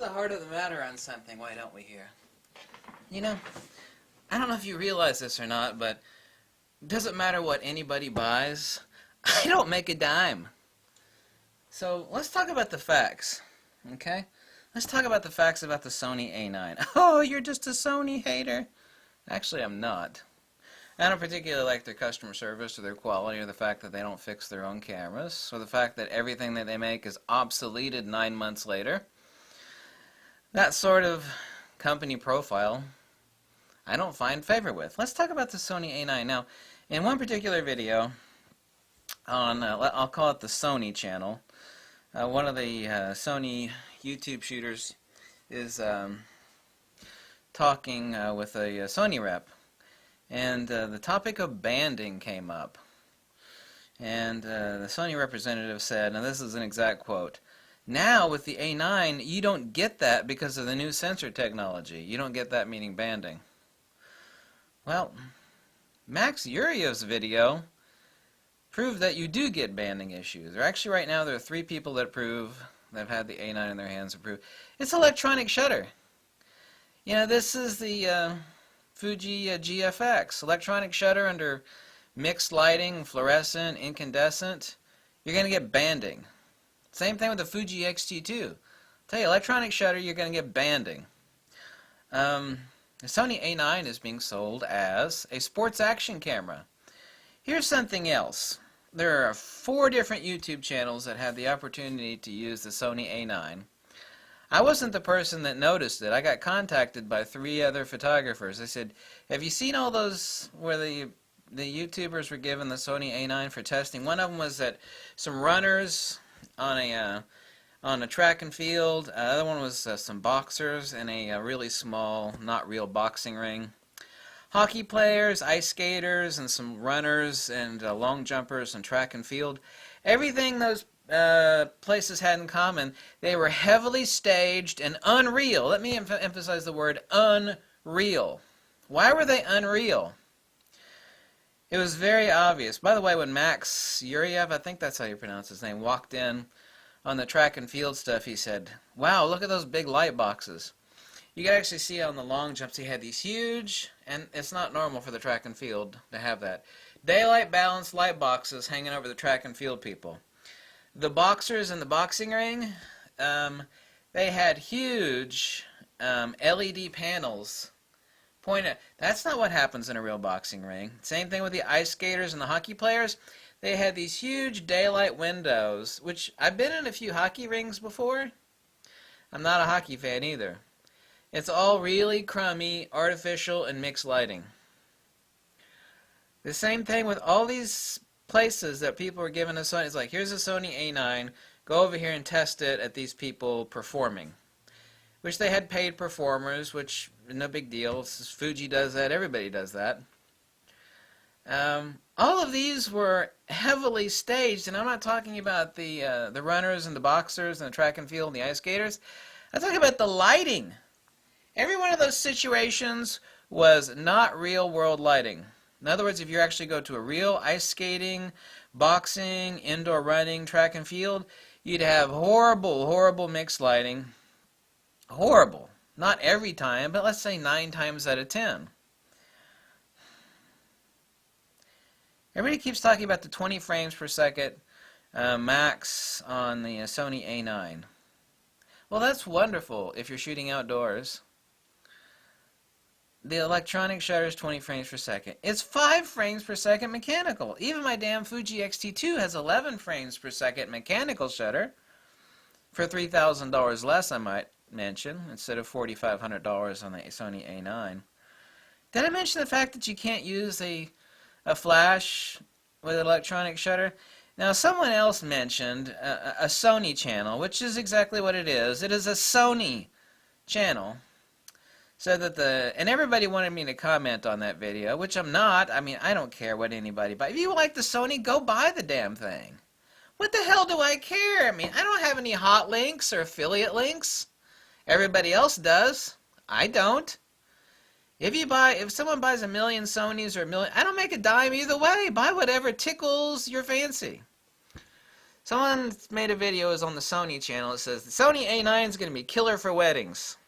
the heart of the matter on something, why don't we here? You know, I don't know if you realize this or not, but it doesn't matter what anybody buys. I don't make a dime. So let's talk about the facts, okay? Let's talk about the facts about the Sony A9. Oh, you're just a Sony hater. Actually, I'm not. I don't particularly like their customer service or their quality or the fact that they don't fix their own cameras or the fact that everything that they make is obsoleted 9 months later. That sort of company profile I don't find favor with. Let's talk about the Sony A9. Now, in one particular video on, I'll call it the Sony channel, one of the Sony YouTube shooters is talking with a Sony rep, and the topic of banding came up. And the Sony representative said, and this is an exact quote, "Now with the A9, you don't get that because of the new sensor technology. You don't get that meaning banding." Well, Max Uriev's video proved that you do get banding issues. Actually, right now, there are 3 people that prove they've had the A9 in their hands and prove it's electronic shutter. You know, this is the Fuji GFX electronic shutter under mixed lighting, fluorescent, incandescent. You're going to get banding. Same thing with the Fuji X-T2. Tell you, electronic shutter, you're going to get banding. The Sony A9 is being sold as a sports action camera. Here's something else. There are 4 different YouTube channels that have the opportunity to use the Sony A9. I wasn't the person that noticed it. I got contacted by 3 other photographers. They said, "Have you seen all those where the YouTubers were given the Sony A9 for testing?" One of them was that some runners on a track and field. The other one was some boxers in a really small, not real boxing ring. Hockey players, ice skaters, and some runners and long jumpers and track and field. Everything those places had in common, they were heavily staged and unreal. Let me emphasize the word unreal. Why were they unreal? It was very obvious. By the way, when Max Uriev, I think that's how you pronounce his name, walked in on the track and field stuff, he said, "Wow, look at those big light boxes." You can actually see on the long jumps he had these huge, and it's not normal for the track and field to have that, daylight balanced light boxes hanging over the track and field people. The boxers in the boxing ring, they had huge LED panels pointed. That's not what happens in a real boxing ring. Same thing with the ice skaters and the hockey players. They had these huge daylight windows, which I've been in a few hockey rings before. I'm not a hockey fan either. It's all really crummy, artificial, and mixed lighting. The same thing with all these places that people are giving a Sony. It's like, here's a Sony A9, go over here and test it at these people performing. Which they had paid performers, which no big deal. Fuji does that, everybody does that. All of these were heavily staged, and I'm not talking about the runners and the boxers and the track and field and the ice skaters. I'm talking about the lighting. Every one of those situations was not real world lighting. In other words, if you actually go to a real ice skating, boxing, indoor running, track and field, you'd have horrible, horrible mixed lighting. Horrible. Not every time, but let's say 9 times out of 10. Everybody keeps talking about the 20 frames per second max on the Sony A9. Well, that's wonderful if you're shooting outdoors. The electronic shutter is 20 frames per second. It's 5 frames per second mechanical. Even my damn Fuji X-T2 has 11 frames per second mechanical shutter for $3,000 less, I might mention, instead of $4,500 on the Sony A9. Did I mention the fact that you can't use a flash with an electronic shutter? Now, someone else mentioned a Sony channel, which is exactly what it is. It is a Sony channel. So that and everybody wanted me to comment on that video, which I'm not. I mean, I don't care what anybody buys. If you like the Sony, go buy the damn thing. What the hell do I care? I mean, I don't have any hot links or affiliate links. Everybody else does. I don't. If someone buys 1 million Sonys or 1 million, I don't make a dime either way. Buy whatever tickles your fancy. Someone made a video, is on the Sony channel. It says the Sony A9 is going to be killer for weddings.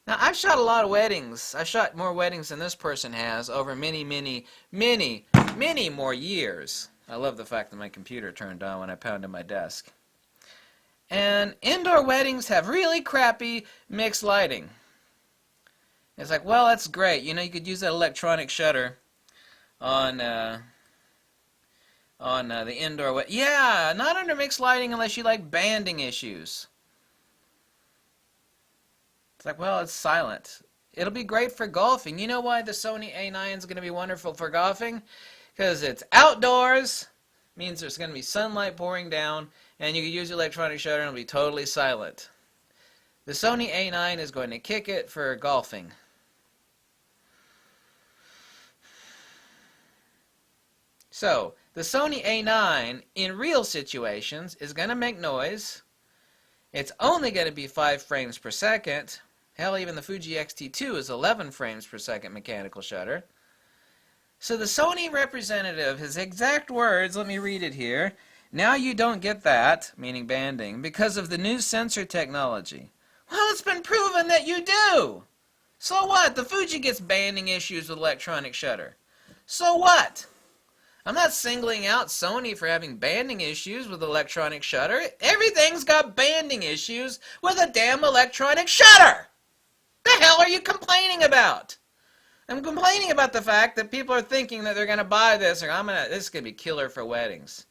Now, I've shot a lot of weddings. I've shot more weddings than this person has over many, many, many, many more years. I love the fact that my computer turned on when I pounded my desk. And indoor weddings have really crappy mixed lighting. It's like, well, that's great. You know, you could use that electronic shutter on the indoor wedding. Yeah, not under mixed lighting unless you like banding issues. It's like, well, it's silent. It'll be great for golfing. You know why the Sony A9 is going to be wonderful for golfing? Because it's outdoors, means there's going to be sunlight pouring down, and you can use the electronic shutter and it'll be totally silent. The Sony A9 is going to kick it for golfing. So, the Sony A9, in real situations, is going to make noise. It's only going to be 5 frames per second. Hell, even the Fuji X-T2 is 11 frames per second mechanical shutter. So the Sony representative, his exact words, let me read it here. Now you don't get that, meaning banding, because of the new sensor technology. Well, it's been proven that you do. So what? The Fuji gets banding issues with electronic shutter. So what? I'm not singling out Sony for having banding issues with electronic shutter. Everything's got banding issues with a damn electronic shutter. The hell are you complaining about? I'm complaining about the fact that people are thinking that they're going to buy this, or this is going to be killer for weddings.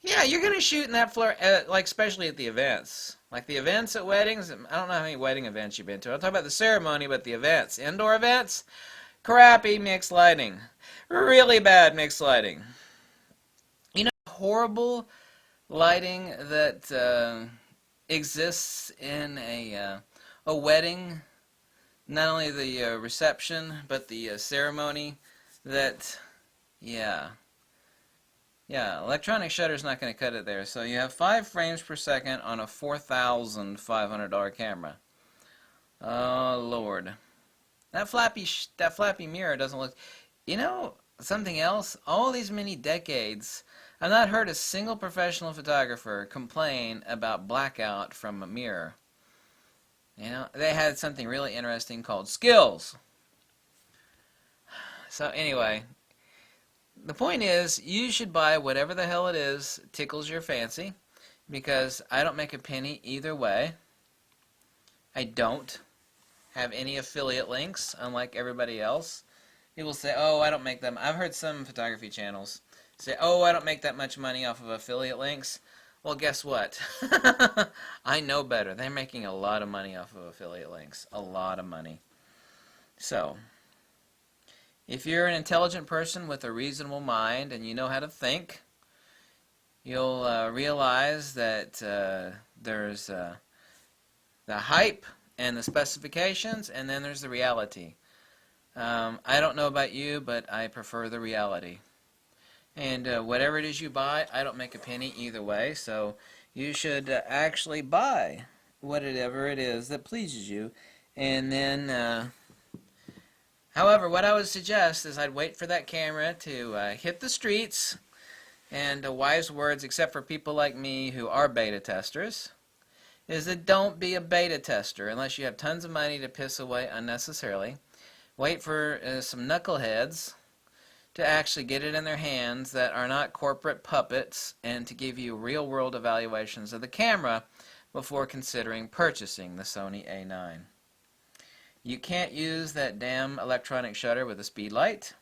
Yeah, you're going to shoot in that floor, like especially at the events. Like the events at weddings, I don't know how many wedding events you've been to. I'll talk about the ceremony, but the events, indoor events, crappy mixed lighting. Really bad mixed lighting. You know, horrible lighting that exists in a wedding, not only the reception, but the ceremony, that, yeah, electronic shutter's not going to cut it there. So you have 5 frames per second on a $4,500 camera. Oh, Lord. That flappy mirror doesn't look... You know, something else? All these many decades, I've not heard a single professional photographer complain about blackout from a mirror. You know, they had something really interesting called skills. So anyway, the point is, you should buy whatever the hell it is tickles your fancy, because I don't make a penny either way. I don't have any affiliate links, unlike everybody else. People say, oh, I don't make them. I've heard some photography channels say, oh, I don't make that much money off of affiliate links. Well, guess what? I know better. They're making a lot of money off of affiliate links. A lot of money. So, if you're an intelligent person with a reasonable mind and you know how to think, you'll realize that there's the hype and the specifications, and then there's the reality. I don't know about you, but I prefer the reality. And whatever it is you buy, I don't make a penny either way, so you should actually buy whatever it is that pleases you. And then, however, what I would suggest is I'd wait for that camera to hit the streets, and wise words, except for people like me who are beta testers, is that don't be a beta tester unless you have tons of money to piss away unnecessarily. Wait for some knuckleheads to actually get it in their hands that are not corporate puppets, and to give you real-world evaluations of the camera before considering purchasing the Sony A9. You can't use that damn electronic shutter with a speed light.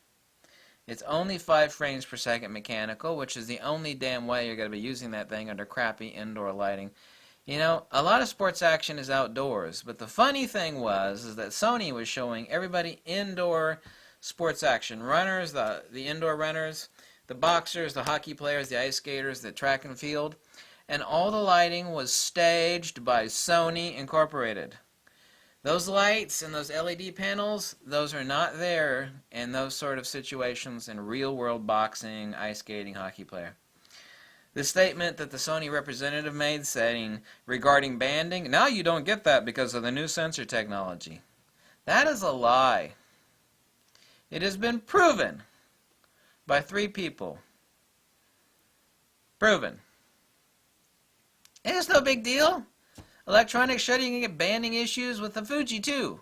It's only 5 frames per second mechanical, which is the only damn way you're going to be using that thing under crappy indoor lighting. You know, a lot of sports action is outdoors, but the funny thing is that Sony was showing everybody indoor sports action. Runners, the indoor runners, the boxers, the hockey players, the ice skaters, the track and field, and all the lighting was staged by Sony Incorporated. Those lights and those LED panels, those are not there in those sort of situations in real-world boxing, ice skating, hockey player. The statement that the Sony representative made saying regarding banding, now you don't get that because of the new sensor technology. That is a lie. It has been proven by 3 people. Proven. It's no big deal. Electronic shutter, you can get banding issues with the Fuji too.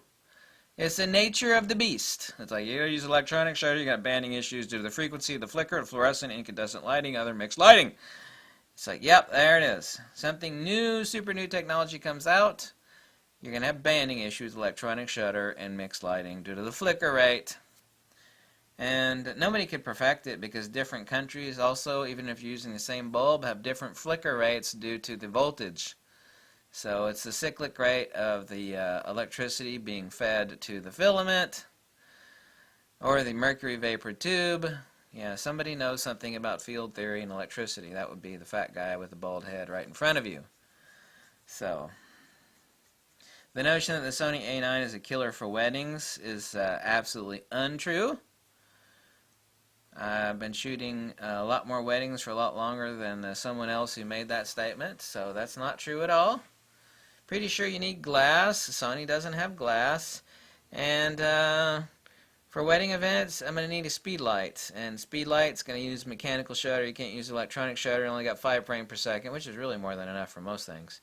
It's the nature of the beast. It's like you use electronic shutter, you got banding issues due to the frequency of the flicker of fluorescent, incandescent lighting, other mixed lighting. It's like, yep, there it is. Something new, super new technology comes out. You're going to have banding issues with electronic shutter and mixed lighting due to the flicker rate. And nobody could perfect it because different countries also, even if you're using the same bulb, have different flicker rates due to the voltage. So it's the cyclic rate of the electricity being fed to the filament or the mercury vapor tube. Yeah, somebody knows something about field theory and electricity. That would be the fat guy with the bald head right in front of you. So the notion that the Sony A9 is a killer for weddings is absolutely untrue. I've been shooting a lot more weddings for a lot longer than someone else who made that statement, so that's not true at all. Pretty sure you need glass. Sony doesn't have glass. And for wedding events, I'm going to need a speed light. And speed light's going to use mechanical shutter. You can't use electronic shutter. It only got 5 frames per second, which is really more than enough for most things.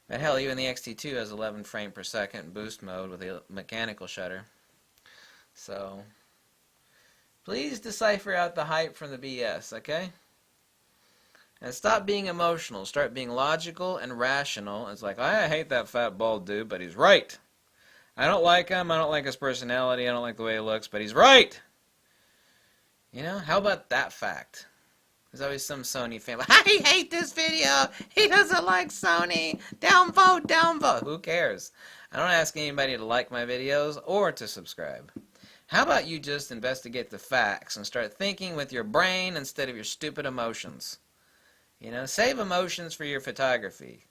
But hell, even the XT2 has 11 frames per second boost mode with a mechanical shutter. So please decipher out the hype from the BS, okay? And stop being emotional. Start being logical and rational. It's like, I hate that fat bald dude, but he's right. I don't like him. I don't like his personality. I don't like the way he looks, but he's right. You know, how about that fact? There's always some Sony fan like, I hate this video. He doesn't like Sony. Downvote, downvote. Who cares? I don't ask anybody to like my videos or to subscribe. How about you just investigate the facts and start thinking with your brain instead of your stupid emotions? You know, save emotions for your photography.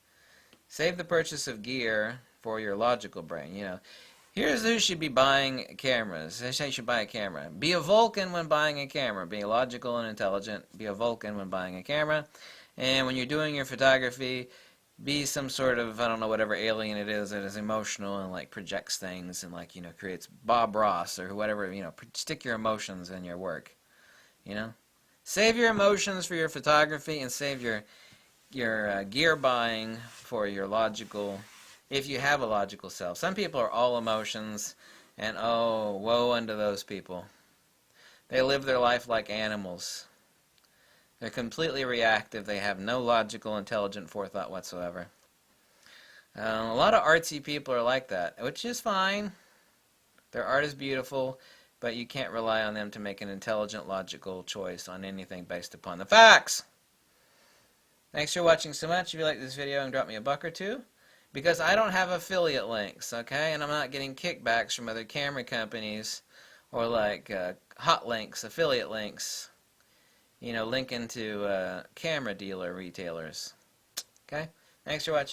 Save the purchase of gear for your logical brain. You know, here's who should be buying cameras. They say you should buy a camera. Be a Vulcan when buying a camera. Be logical and intelligent. Be a Vulcan when buying a camera. And when you're doing your photography, be some sort of, I don't know, whatever alien it is that is emotional and like projects things and like, you know, creates Bob Ross or whatever, you know, stick your emotions in your work. You know? Save your emotions for your photography and save your gear buying for your logical, if you have a logical self. Some people are all emotions, and oh, woe unto those people. They live their life like animals. They're completely reactive. They have no logical, intelligent forethought whatsoever. A lot of artsy people are like that, which is fine. Their art is beautiful, but you can't rely on them to make an intelligent, logical choice on anything based upon the facts. Thanks for watching so much. If you like this video, and drop me a buck or two. Because I don't have affiliate links, okay? And I'm not getting kickbacks from other camera companies or like hot links, affiliate links. You know, linking to camera dealer retailers. Okay? Thanks for watching.